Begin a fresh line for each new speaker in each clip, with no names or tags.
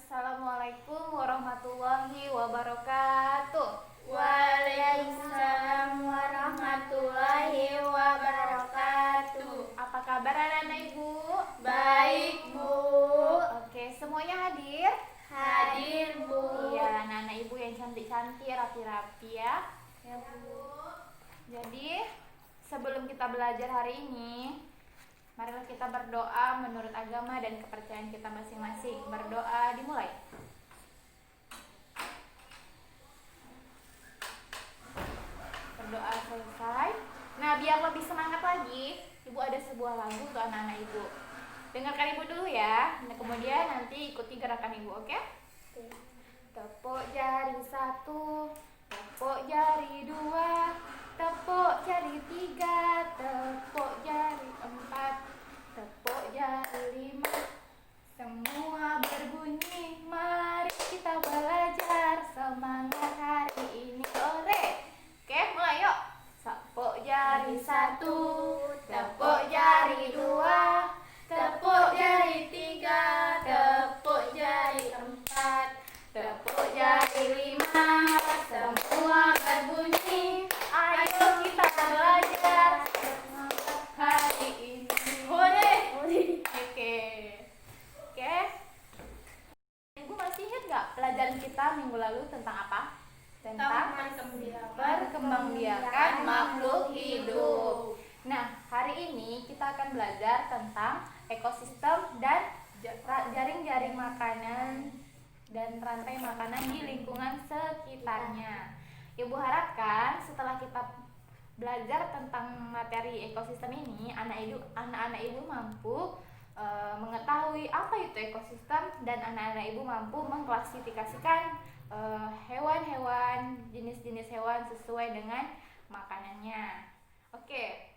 Assalamualaikum warahmatullahi wabarakatuh.
Waalaikumsalam warahmatullahi wabarakatuh.
Apa kabar anak-anak ibu?
Baik, Bu.
Oke, semuanya hadir?
Hadir, Bu.
Iya, anak-anak ibu yang cantik-cantik, rapi-rapi ya.
Ya, Bu.
Jadi, sebelum kita belajar hari ini, marilah kita berdoa menurut agama dan kepercayaan kita masing-masing. Berdoa dimulai. Berdoa selesai. Nah, biar lebih semangat lagi, ibu ada sebuah lagu untuk anak-anak ibu. Dengarkan ibu dulu ya. Nah, kemudian nanti ikuti gerakan ibu, oke? Tepuk jari 1, tepuk jari 2, tepuk jari 3, tepuk jari 4, tepuk jari 5. Semua berbunyi, mari kita belajar, semangat hari ini, ore. Oke, mulai yuk. Tepuk jari 1, tepuk jari 2, tepuk jari 3, tepuk jari 4, tepuk jari 5. Semua berbunyi, ayo kita belajar, semangat hari ini, ore. Oke. Ibu masih ingat nggak pelajaran kita minggu lalu tentang apa? Tentang perkembangbiakan makhluk hidup. Nah, hari ini kita akan belajar tentang ekosistem dan jaring-jaring makanan dan rantai makanan di lingkungan sekitarnya. Ibu harapkan setelah kita belajar tentang materi ekosistem ini, anak-anak ibu mampu mengetahui apa itu ekosistem dan anak-anak ibu mampu mengklasifikasikan hewan-hewan, jenis-jenis hewan sesuai dengan makanannya. Oke.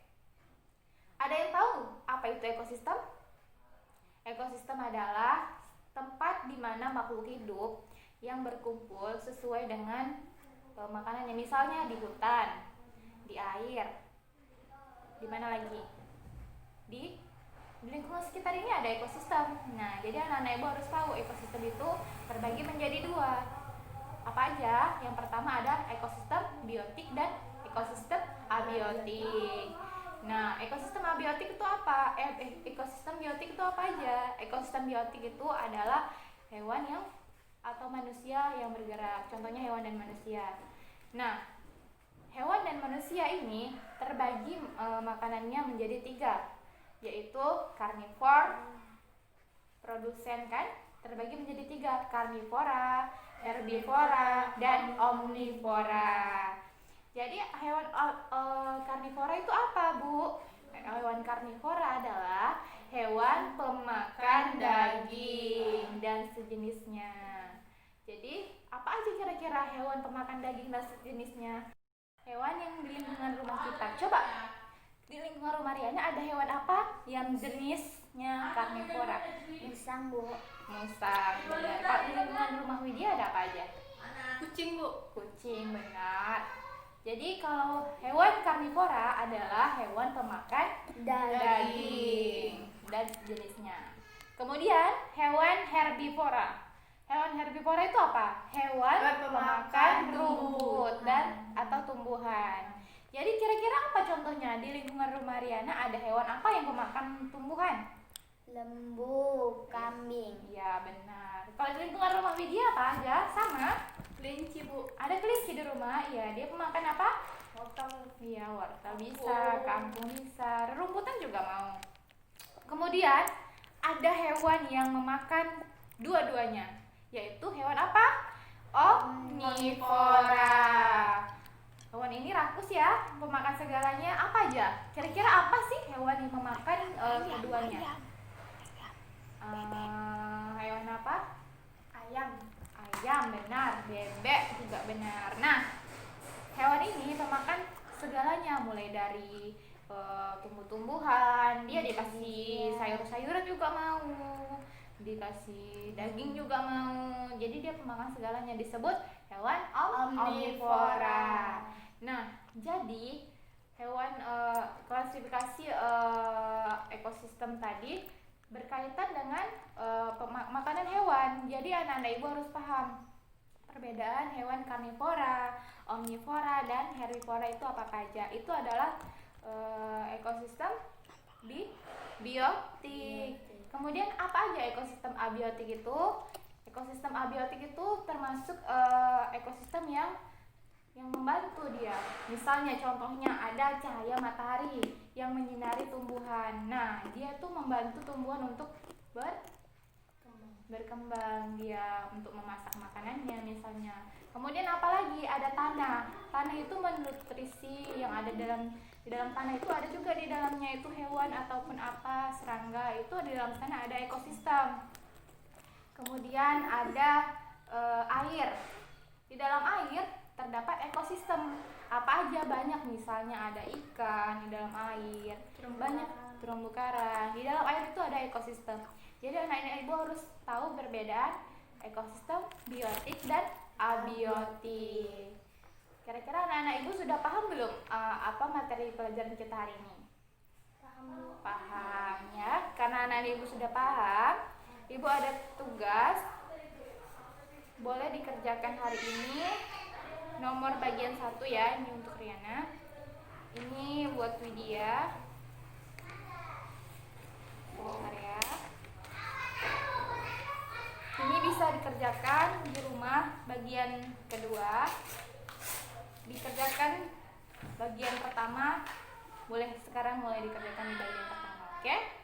Ada yang tahu apa itu ekosistem? Ekosistem adalah tempat di mana makhluk hidup yang berkumpul sesuai dengan makanannya. Misalnya di hutan, di air, di mana lagi? Di lingkungan sekitar ini ada ekosistem. Nah, jadi anak-anak ibu harus tahu ekosistem itu terbagi menjadi dua. Apa aja? Yang pertama ada ekosistem biotik dan ekosistem abiotik. Nah, ekosistem abiotik itu apa? Ekosistem biotik itu apa aja? Ekosistem biotik itu adalah hewan yang atau manusia yang bergerak. Contohnya hewan dan manusia. Nah, hewan dan manusia ini terbagi makanannya menjadi 3, yaitu karnivor, produsen kan, terbagi menjadi 3, karnivora, herbivora, dan omnivora. Jadi hewan karnivora itu apa, Bu? Hewan karnivora adalah hewan pemakan daging dan sejenisnya. Jadi apa aja kira-kira hewan pemakan daging dan sejenisnya? Hewan yang di lingkungan rumah kita. Coba, di lingkungan rumah Riana ada hewan apa yang jenisnya karnivora?
Musang, Bu.
Musang, benar. Kalau di lingkungan rumah Widya ada apa aja?
Kucing, Bu.
Kucing, benar. Jadi kalau hewan karnivora adalah hewan pemakan daging dan jenisnya. Kemudian hewan herbivora. Hewan herbivora itu apa? Hewan pemakan rumput dan atau tumbuhan. Jadi kira-kira apa contohnya? Di lingkungan rumah Riana ada hewan apa yang pemakan tumbuhan?
Lembu, kambing.
Iya, benar. Kalau di lingkungan rumah Widya apa aja? Sama?
Kelinci, Bu.
Ada kelinci di rumah. Iya, dia pemakan apa?
Wortel.
Iya, wortel bisa, kangkung bisa, rerumputan juga mau. Kemudian ada hewan yang memakan dua-duanya, yaitu hewan apa? Omnivora. Hewan ini rakus ya, pemakan segalanya. Apa aja? Kira-kira apa sih hewan yang memakan keduanya? Hewan apa?
Ayam.
Ayam, benar. Bebek juga benar. Nah, hewan ini pemakan segalanya, mulai dari tumbuh-tumbuhan, dia dikasih sayur-sayuran juga mau, dikasih daging juga mau. Jadi dia pemakan segalanya, disebut hewan omnivora. Nah, jadi hewan klasifikasi ekosistem tadi berkaitan dengan makanan hewan. Jadi anak-anak ibu harus paham perbedaan hewan karnivora, omnivora, dan herbivora itu apa saja. Itu adalah ekosistem biotik. Kemudian apa aja ekosistem abiotik itu? Ekosistem abiotik itu termasuk ekosistem yang membantu dia. Misalnya contohnya ada cahaya matahari yang menyinari tumbuhan. Nah, dia tuh membantu tumbuhan untuk berkembang, dia untuk memasak makanannya misalnya. Kemudian apalagi ada tanah. Tanah itu menutrisi yang ada di dalam tanah itu, ada juga di dalamnya itu hewan ataupun apa, serangga, itu di dalam sana ada ekosistem. Kemudian ada air. Di dalam air terdapat ekosistem. Apa aja? Banyak, misalnya ada ikan di dalam air, banyak terumbu karang. Di dalam air itu ada ekosistem. Jadi anak-anak ibu harus tahu perbedaan ekosistem biotik dan abiotik. Kira-kira anak-anak ibu sudah paham belum apa materi pelajaran kita hari ini? Paham ya. Karena anak-anak ibu sudah paham, ibu ada tugas boleh dikerjakan hari ini. Nomor bagian 1 ya, ini untuk Riana. Ini buat Widya. Sebentar ya. Ini bisa dikerjakan di rumah bagian kedua. Dikerjakan bagian pertama, boleh sekarang mulai dikerjakan di bagian pertama, oke?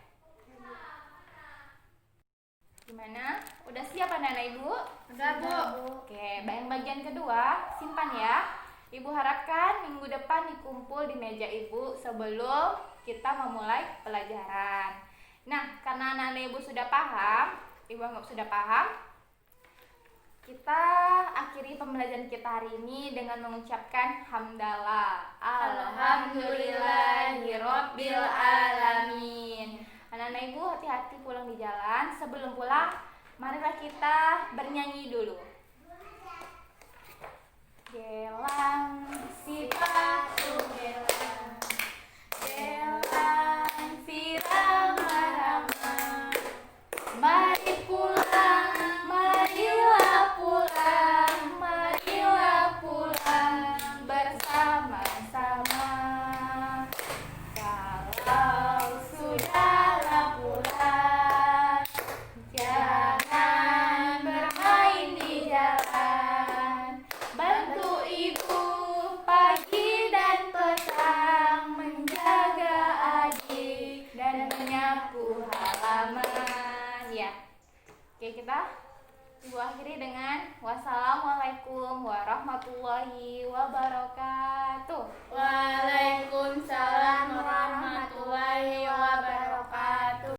Gimana? Udah siap anak-anak ibu?
Udah, Bu.
Oke, yang bagian kedua simpan ya. Ibu harapkan minggu depan dikumpul di meja ibu sebelum kita memulai pelajaran. Nah, karena anak-anak ibu sudah paham, ibu anggap sudah paham, kita akhiri pembelajaran kita hari ini dengan mengucapkan hamdalah. Alhamdulillahirabbil alamin. Anak-anak ibu hati-hati pulang di jalan. Sebelum pulang, marilah kita bernyanyi dulu. Gelang sepatu gelang, gelang sirama-rama. Mari pulang, marilah pulang, marilah pulang bersama-sama. Kalau sudahlah pulang, jangan bermain di jalan. Bantu ibu pagi dan petang menjaga adik dan menyapu halaman. Ya, oke, kita ibu akhiri dengan wassalamualaikum warahmatullahi wabarakatuh.